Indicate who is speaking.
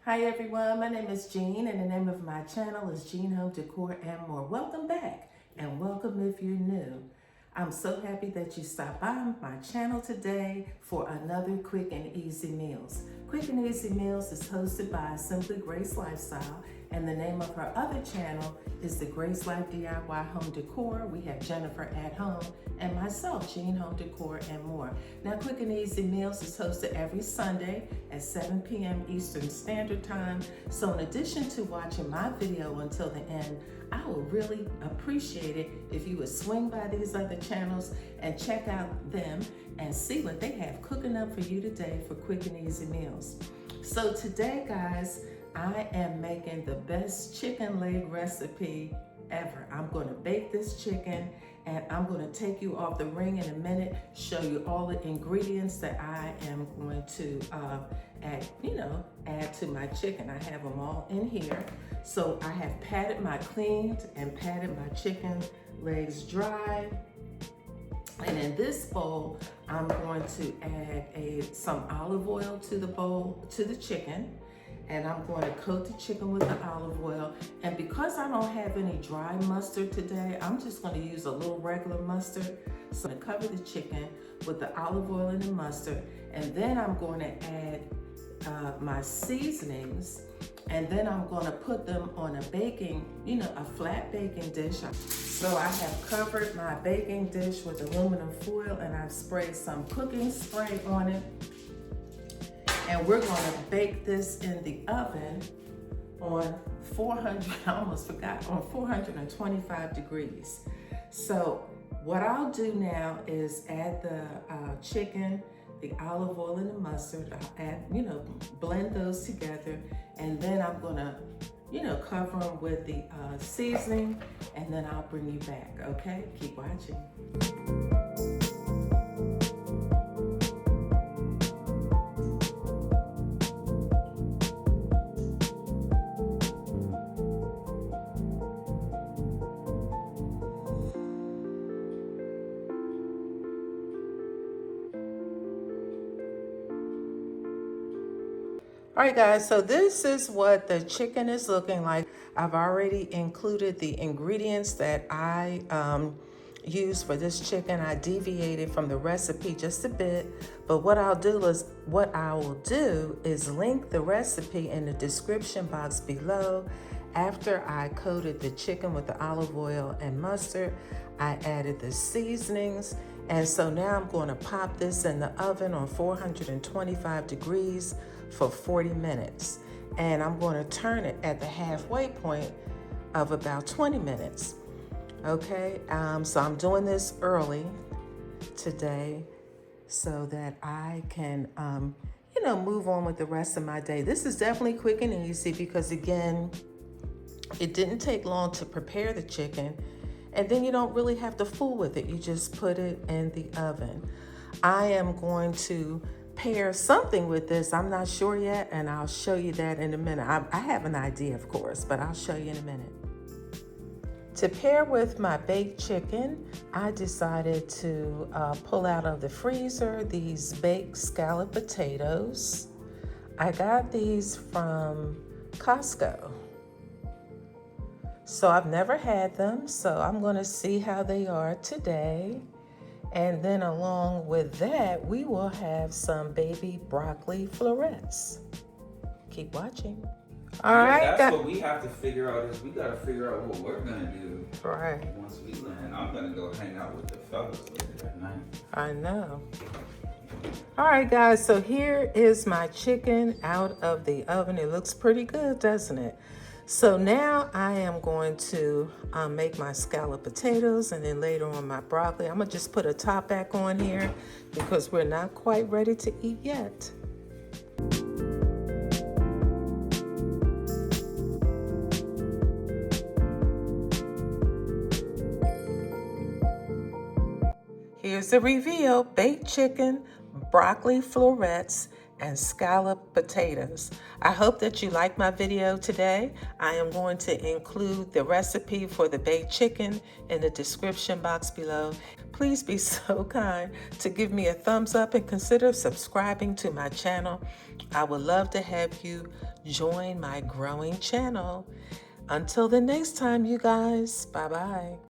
Speaker 1: Hi everyone, my name is Jean and the name of my channel is Jean Home Decor and More. Welcome back and welcome if you're new. I'm so happy that you stopped by my channel today for another Quick and Easy Meals. Quick and Easy Meals is hosted by Simply Grace Lifestyle, and the name of her other channel is the Grace Life DIY Home Decor. We have Jennifer at Home and myself, Jean Home Decor and More. Now, Quick and Easy Meals is hosted every Sunday at 7 p.m. Eastern Standard Time. So in addition to watching my video until the end, I would really appreciate it if you would swing by these other channels and check out them and see what they have cooking up for you today for Quick and Easy Meals. So today, guys, I am making the best chicken leg recipe ever. I'm going to bake this chicken and I'm going to take you off the ring in a minute, show you all the ingredients that I am going to add to my chicken. I have them all in here. So I have cleaned and patted my chicken legs dry. And in this bowl, I'm going to add some olive oil to the chicken. And I'm going to coat the chicken with the olive oil. And because I don't have any dry mustard today, I'm just going to use a little regular mustard. So I'm going to cover the chicken with the olive oil and the mustard. And then I'm going to add my seasonings. And then I'm going to put them on a flat baking dish. So I have covered my baking dish with aluminum foil and I've sprayed some cooking spray on it. And we're going to bake this in the oven on 425 degrees. So what I'll do now is add the chicken, the olive oil and the mustard. I'll add, blend those together. And then I'm going to, cover them with the seasoning, and then I'll bring you back, okay? Keep watching. All right, guys, so this is what the chicken is looking like. I've already included the ingredients that I used for this chicken. I deviated from the recipe just a bit, but what I will do is link the recipe in the description box below. After I coated the chicken with the olive oil and mustard, I added the seasonings. And so now I'm going to pop this in the oven on 425 degrees for 40 minutes. And I'm going to turn it at the halfway point of about 20 minutes. Okay, so I'm doing this early today so that I can, move on with the rest of my day. This is definitely quick and easy because, again, it didn't take long to prepare the chicken. And then you don't really have to fool with it. You just put it in the oven. I am going to pair something with this. I'm not sure yet, and I'll show you that in a minute. I have an idea, of course, but I'll show you in a minute. To pair with my baked chicken, I decided to pull out of the freezer these baked scalloped potatoes. I got these from Costco. So I've never had them, so I'm going to see how they are today. And then along with that, we will have some baby broccoli florets. Keep watching. All right.
Speaker 2: That's what we have to figure out is we got to figure out what we're going to do.
Speaker 1: Right.
Speaker 2: Once we land, I'm going to go hang out with the fellas later at night.
Speaker 1: I know. All right, guys, so here is my chicken out of the oven. It looks pretty good, doesn't it? So now I am going to make my scalloped potatoes and then later on my broccoli. I'm gonna just put a top back on here because we're not quite ready to eat yet. Here's the reveal: baked chicken, broccoli florets, and scalloped potatoes. I hope that you like my video today. I am going to include the recipe for the baked chicken in the description box below. Please be so kind to give me a thumbs up and consider subscribing to my channel. I would love to have you join my growing channel. Until the next time, you guys, bye-bye.